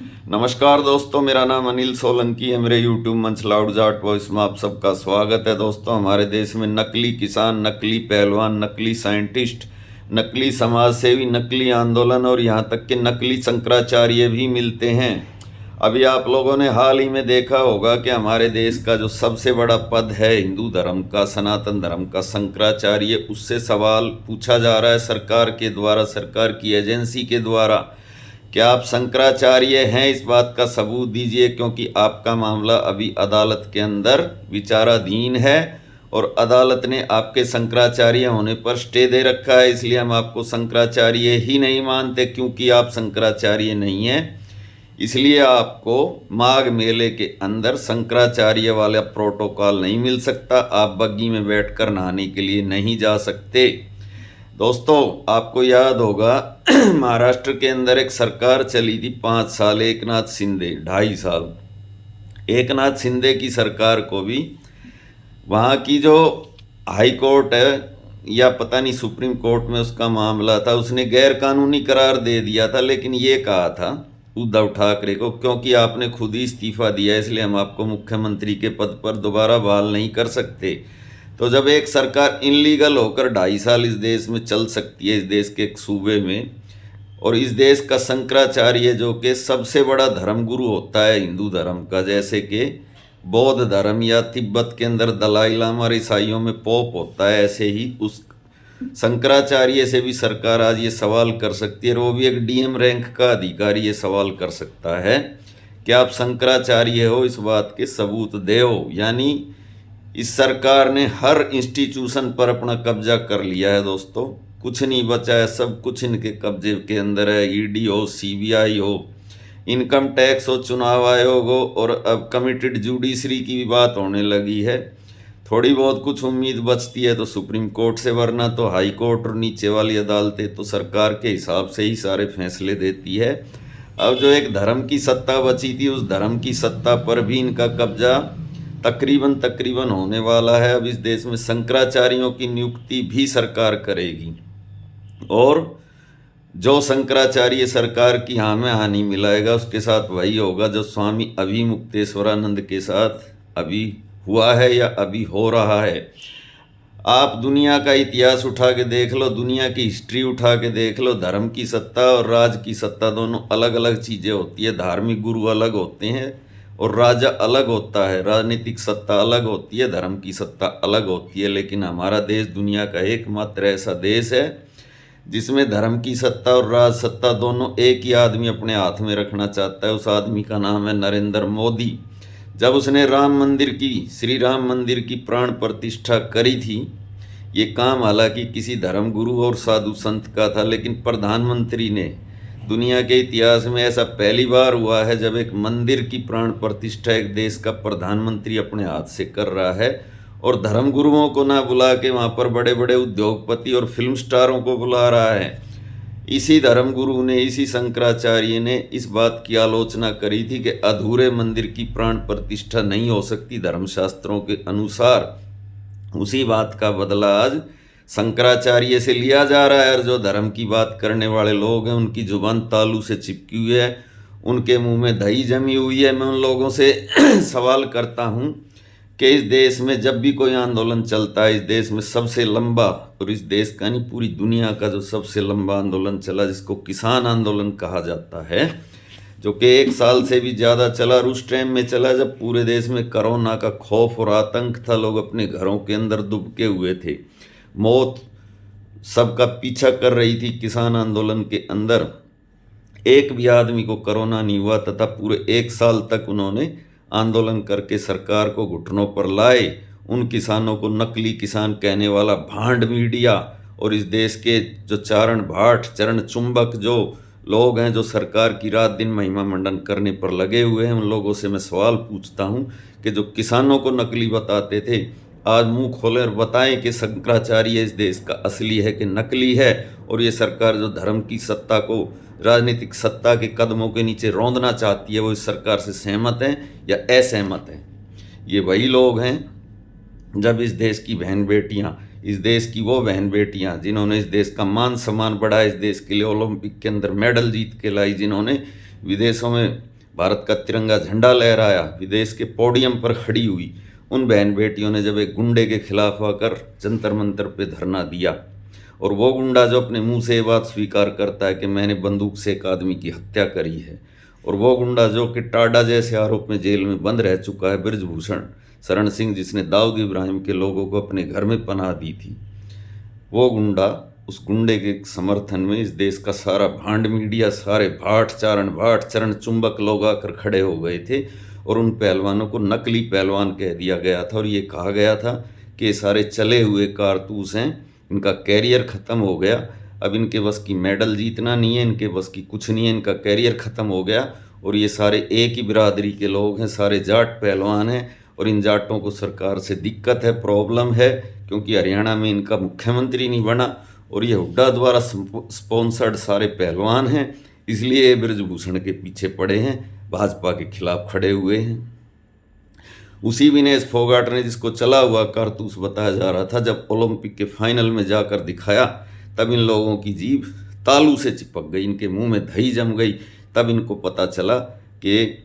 नमस्कार दोस्तों, मेरा नाम अनिल सोलंकी है। मेरे यूट्यूब मंच लाउड जाट वॉइस में आप सबका स्वागत है। दोस्तों, हमारे देश में नकली किसान, नकली पहलवान, नकली साइंटिस्ट, नकली समाज सेवी, नकली आंदोलन और यहाँ तक कि नकली शंकराचार्य भी मिलते हैं। अभी आप लोगों ने हाल ही में देखा होगा कि हमारे देश का जो सबसे बड़ा पद है हिंदू धर्म का, सनातन धर्म का, शंकराचार्य, उससे सवाल पूछा जा रहा है सरकार के द्वारा, सरकार की एजेंसी के द्वारा। क्या आप शंकराचार्य हैं? इस बात का सबूत दीजिए, क्योंकि आपका मामला अभी अदालत के अंदर विचाराधीन है और अदालत ने आपके शंकराचार्य होने पर स्टे दे रखा है। इसलिए हम आपको शंकराचार्य ही नहीं मानते, क्योंकि आप शंकराचार्य नहीं हैं। इसलिए आपको माघ मेले के अंदर शंकराचार्य वाला प्रोटोकॉल नहीं मिल सकता। आप बग्गी में बैठकर नहाने के लिए नहीं जा सकते। दोस्तों, आपको याद होगा महाराष्ट्र के अंदर एक सरकार चली थी 5 साल, एकनाथ शिंदे, 2.5 साल। एकनाथ शिंदे की सरकार को भी वहाँ की जो हाई कोर्ट है या पता नहीं सुप्रीम कोर्ट में उसका मामला था, उसने गैर कानूनी करार दे दिया था। लेकिन ये कहा था उद्धव ठाकरे को, क्योंकि आपने खुद ही इस्तीफा दिया इसलिए हम आपको मुख्यमंत्री के पद पर दोबारा बहाल नहीं कर सकते। तो जब एक सरकार इनलीगल होकर 2.5 साल इस देश में चल सकती है, इस देश के एक सूबे में, और इस देश का शंकराचार्य जो कि सबसे बड़ा धर्मगुरु होता है हिंदू धर्म का, जैसे कि बौद्ध धर्म या तिब्बत के अंदर दलाई लामा और ईसाइयों में पोप होता है, ऐसे ही उस शंकराचार्य से भी सरकार आज ये सवाल कर सकती है, और वो भी एक डीएम रैंक का अधिकारी ये सवाल कर सकता है कि आप शंकराचार्य हो, इस बात के सबूत दो। यानी इस सरकार ने हर इंस्टीट्यूशन पर अपना कब्जा कर लिया है। दोस्तों, कुछ नहीं बचा है, सब कुछ इनके कब्जे के अंदर है। ईडी हो, सीबीआई हो, इनकम टैक्स हो, चुनाव आयोग हो, और अब कमिटेड जुडिशरी की भी बात होने लगी है। थोड़ी बहुत कुछ उम्मीद बचती है तो सुप्रीम कोर्ट से, वरना तो हाई कोर्ट और नीचे वाली अदालतें तो सरकार के हिसाब से ही सारे फैसले देती है। अब जो एक धर्म की सत्ता बची थी, उस धर्म की सत्ता पर भी इनका कब्जा तकरीबन होने वाला है। अब इस देश में शंकराचार्यों की नियुक्ति भी सरकार करेगी, और जो शंकराचार्य सरकार की हाँ में हानि मिलाएगा उसके साथ वही होगा जो स्वामी अभिमुक्तेश्वरानंद के साथ अभी हुआ है या अभी हो रहा है। आप दुनिया का इतिहास उठा के देख लो, दुनिया की हिस्ट्री उठा के देख लो, धर्म की सत्ता और राज की सत्ता दोनों अलग अलग चीज़ें होती है। धार्मिक गुरु अलग होते हैं और राजा अलग होता है, राजनीतिक सत्ता अलग होती है, धर्म की सत्ता अलग होती है। लेकिन हमारा देश दुनिया का एकमात्र ऐसा देश है जिसमें धर्म की सत्ता और राज सत्ता दोनों एक ही आदमी अपने हाथ में रखना चाहता है। उस आदमी का नाम है नरेंद्र मोदी। जब उसने श्री राम मंदिर की प्राण प्रतिष्ठा करी थी, ये काम हालांकि किसी धर्म गुरु और साधु संत का था, लेकिन प्रधानमंत्री ने, दुनिया के इतिहास में ऐसा पहली बार हुआ है जब एक मंदिर की प्राण प्रतिष्ठा एक देश का प्रधानमंत्री अपने हाथ से कर रहा है, और धर्मगुरुओं को ना बुला के वहाँ पर बड़े बड़े उद्योगपति और फिल्म स्टारों को बुला रहा है। इसी धर्मगुरु ने, इसी शंकराचार्य ने इस बात की आलोचना करी थी कि अधूरे मंदिर की प्राण प्रतिष्ठा नहीं हो सकती धर्मशास्त्रों के अनुसार। उसी बात का बदला आज शंकराचार्य से लिया जा रहा है। और जो धर्म की बात करने वाले लोग हैं उनकी जुबान तालू से चिपकी हुई है, उनके मुंह में दही जमी हुई है। मैं उन लोगों से सवाल करता हूं कि इस देश में जब भी कोई आंदोलन चलता है, इस देश में सबसे लंबा, और इस देश का नहीं पूरी दुनिया का जो सबसे लंबा आंदोलन चला, जिसको किसान आंदोलन कहा जाता है, जो कि 1 साल से भी ज़्यादा चला, और उस टाइम में चला जब पूरे देश में कोरोना का खौफ और आतंक था, लोग अपने घरों के अंदर दुबके हुए थे, मौत सबका पीछा कर रही थी। किसान आंदोलन के अंदर एक भी आदमी को कोरोना नहीं हुआ, तथा पूरे 1 साल तक उन्होंने आंदोलन करके सरकार को घुटनों पर लाए। उन किसानों को नकली किसान कहने वाला भांड मीडिया और इस देश के जो चरण चुंबक जो लोग हैं, जो सरकार की रात दिन महिमा मंडन करने पर लगे हुए हैं, उन लोगों से मैं सवाल पूछता हूं कि जो किसानों को नकली बताते थे, आज मुंह खोलें और बताएं कि शंकराचार्य इस देश का असली है कि नकली है। और ये सरकार जो धर्म की सत्ता को राजनीतिक सत्ता के कदमों के नीचे रौंदना चाहती है, वो इस सरकार से सहमत हैं या असहमत हैं? ये वही लोग हैं जब इस देश की बहन बेटियां, इस देश की वो बहन बेटियां जिन्होंने इस देश का मान सम्मान बढ़ाया, इस देश के लिए ओलंपिक के अंदर मेडल जीत के लाई, जिन्होंने विदेशों में भारत का तिरंगा झंडा लहराया, विदेश के पोडियम पर खड़ी हुई उन बहन बेटियों ने जब एक गुंडे के खिलाफ आकर जंतर मंतर पे धरना दिया, और वो गुंडा जो अपने मुंह से ये बात स्वीकार करता है कि मैंने बंदूक से एक आदमी की हत्या करी है, और वो गुंडा जो कि टाडा जैसे आरोप में जेल में बंद रह चुका है, बृजभूषण शरण सिंह, जिसने दाऊद इब्राहिम के लोगों को अपने घर में पनाह दी थी, वो गुंडा, उस गुंडे के समर्थन में इस देश का सारा भांड मीडिया, सारे भाट चरण चुंबक लोग आकर खड़े हो गए थे और उन पहलवानों को नकली पहलवान कह दिया गया था, और ये कहा गया था कि ये सारे चले हुए कारतूस हैं, इनका कैरियर ख़त्म हो गया, अब इनके बस की मेडल जीतना नहीं है, इनके बस की कुछ नहीं है, इनका कैरियर ख़त्म हो गया, और ये सारे एक ही बिरादरी के लोग हैं, सारे जाट पहलवान हैं, और इन जाटों को सरकार से दिक्कत है, प्रॉब्लम है, क्योंकि हरियाणा में इनका मुख्यमंत्री नहीं बना, और ये हुड्डा द्वारा स्पॉन्सर्ड सारे पहलवान हैं, इसलिए ये बृजभूषण के पीछे पड़े हैं, भाजपा के खिलाफ खड़े हुए हैं। उसी विनेश फोगाट ने, जिसको चला हुआ कारतूस बताया जा रहा था, जब ओलंपिक के फाइनल में जाकर दिखाया तब इन लोगों की जीभ तालू से चिपक गई, इनके मुंह में दही जम गई, तब इनको पता चला कि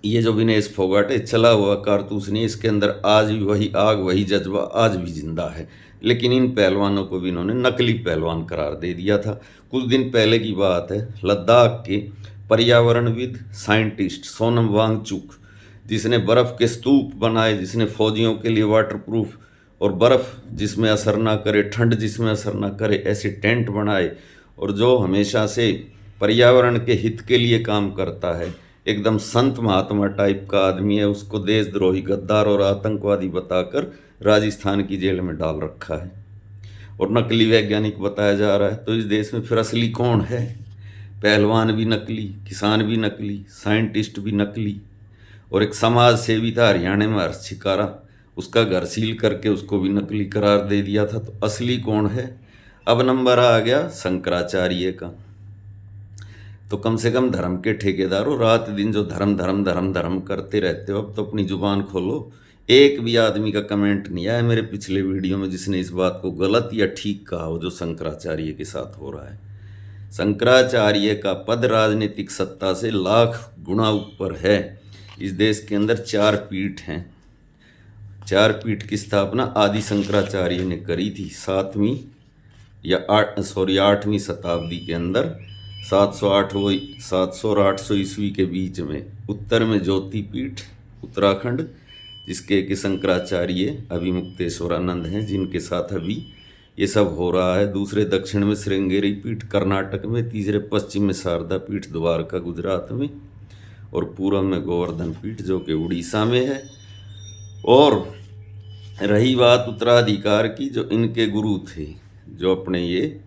ये जो विनेश फोगाट है चला हुआ कारतूस नहीं, इसके अंदर आज भी वही आग, वही जज्बा आज भी जिंदा है। लेकिन इन पहलवानों को भी इन्होंने नकली पहलवान करार दे दिया था। कुछ दिन पहले की बात है, लद्दाख के पर्यावरणविद साइंटिस्ट सोनम वांगचुक, जिसने बर्फ़ के स्तूप बनाए, जिसने फौजियों के लिए वाटरप्रूफ और बर्फ़ जिसमें असर ना करे, ठंड जिसमें असर ना करे, ऐसे टेंट बनाए, और जो हमेशा से पर्यावरण के हित के लिए काम करता है, एकदम संत महात्मा टाइप का आदमी है, उसको देशद्रोही, गद्दार और आतंकवादी बताकर राजस्थान की जेल में डाल रखा है, और नकली वैज्ञानिक बताया जा रहा है। तो इस देश में फिर असली कौन है? पहलवान भी नकली, किसान भी नकली, साइंटिस्ट भी नकली, और एक समाज सेवी था हरियाणा में हर्ष छिकारा, उसका घर सील करके उसको भी नकली करार दे दिया था। तो असली कौन है? अब नंबर आ गया शंकराचार्य का। तो कम से कम धर्म के ठेकेदारों, रात दिन जो धर्म धर्म धर्म धर्म करते रहते हो, अब तो अपनी जुबान खोलो। एक भी आदमी का कमेंट नहीं आया मेरे पिछले वीडियो में जिसने इस बात को गलत या ठीक कहा हो जो शंकराचार्य के साथ हो रहा है। शंकराचार्य का पद राजनीतिक सत्ता से लाख गुना ऊपर है। इस देश के अंदर 4 पीठ हैं। 4 पीठ की स्थापना आदि शंकराचार्य ने करी थी 7वीं या 8वीं शताब्दी के अंदर, 700 और 800 ईस्वी के बीच में। उत्तर में ज्योति पीठ उत्तराखंड, जिसके कि शंकराचार्य अभिमुक्तेश्वरानंद हैं, जिनके साथ अभी ये सब हो रहा है। दूसरे दक्षिण में श्रृंगेरी पीठ कर्नाटक में, तीसरे पश्चिम में शारदा पीठ द्वारका गुजरात में, और पूर्व में गोवर्धन पीठ जो कि उड़ीसा में है। और रही बात उत्तराधिकार की, जो इनके गुरु थे, जो अपने ये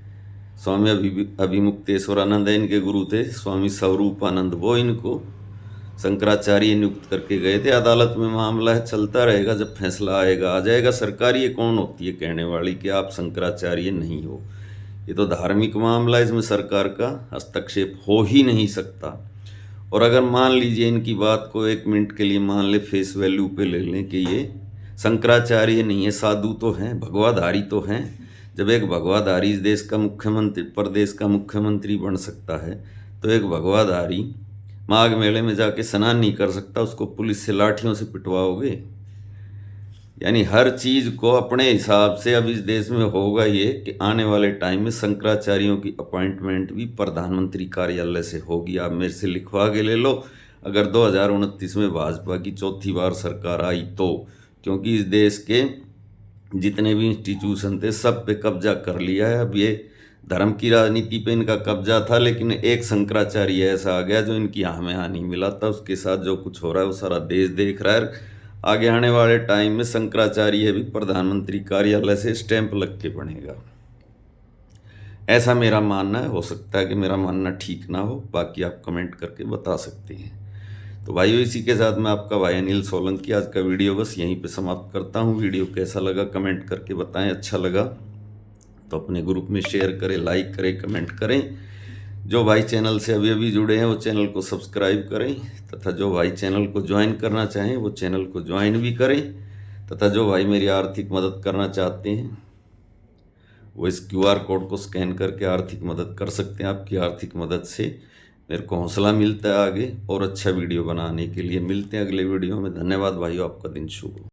स्वामी अभिमुक्तेश्वरानंद है, इनके गुरु थे स्वामी स्वरूपानंद, वो इनको शंकराचार्य नियुक्त करके गए थे। अदालत में मामला है, चलता रहेगा, जब फैसला आएगा आ जाएगा। सरकार ये कौन होती है कहने वाली कि आप शंकराचार्य नहीं हो? ये तो धार्मिक मामला है, इसमें सरकार का हस्तक्षेप हो ही नहीं सकता। और अगर मान लीजिए इनकी बात को 1 मिनट के लिए मान ले, फेस वैल्यू पे ले लें कि ये शंकराचार्य नहीं है, साधु तो हैं, भगवाधारी तो हैं। जब एक भगवाधारी इस देश का मुख्यमंत्री, प्रदेश का मुख्यमंत्री बन सकता है, तो एक भगवाधारी माघ मेले में जाके स्नान नहीं कर सकता, उसको पुलिस से लाठियों से पिटवाओगे? यानी हर चीज़ को अपने हिसाब से। अब इस देश में होगा ये कि आने वाले टाइम में शंकराचार्यों की अपॉइंटमेंट भी प्रधानमंत्री कार्यालय से होगी। आप मेरे से लिखवा के ले लो, अगर 2029 में भाजपा की 4थी बार सरकार आई तो, क्योंकि इस देश के जितने भी इंस्टीट्यूशन थे सब पे कब्जा कर लिया है। अब ये धर्म की राजनीति पे इनका कब्जा था, लेकिन एक शंकराचार्य ऐसा आ गया जो इनकी हाँ में हाँ नहीं मिला था। उसके साथ जो कुछ हो रहा है वो सारा देश देख रहा है। आगे आने वाले टाइम में शंकराचार्य भी प्रधानमंत्री कार्यालय से स्टैंप लग के बनेगा, ऐसा मेरा मानना है। हो सकता है कि मेरा मानना ठीक ना हो, बाकी आप कमेंट करके बता सकते हैं। तो भाइयों, इसी के साथ मैं आपका भाई अनिल सोलंकी आज का वीडियो बस यहीं पे समाप्त करता हूँ। वीडियो कैसा लगा कमेंट करके बताएं। अच्छा लगा तो अपने ग्रुप में शेयर करें, लाइक करें, कमेंट करें। जो भाई चैनल से अभी अभी जुड़े हैं वो चैनल को सब्सक्राइब करें, तथा जो भाई चैनल को ज्वाइन करना चाहें वो चैनल को ज्वाइन भी करें, तथा जो भाई मेरी आर्थिक मदद करना चाहते हैं वो इस QR कोड को स्कैन करके आर्थिक मदद कर सकते हैं। आपकी आर्थिक मदद से मेरे को हौसला मिलता है आगे और अच्छा वीडियो बनाने के लिए। मिलते हैं अगले वीडियो में। धन्यवाद भाइयों, आपका दिन शुभ हो।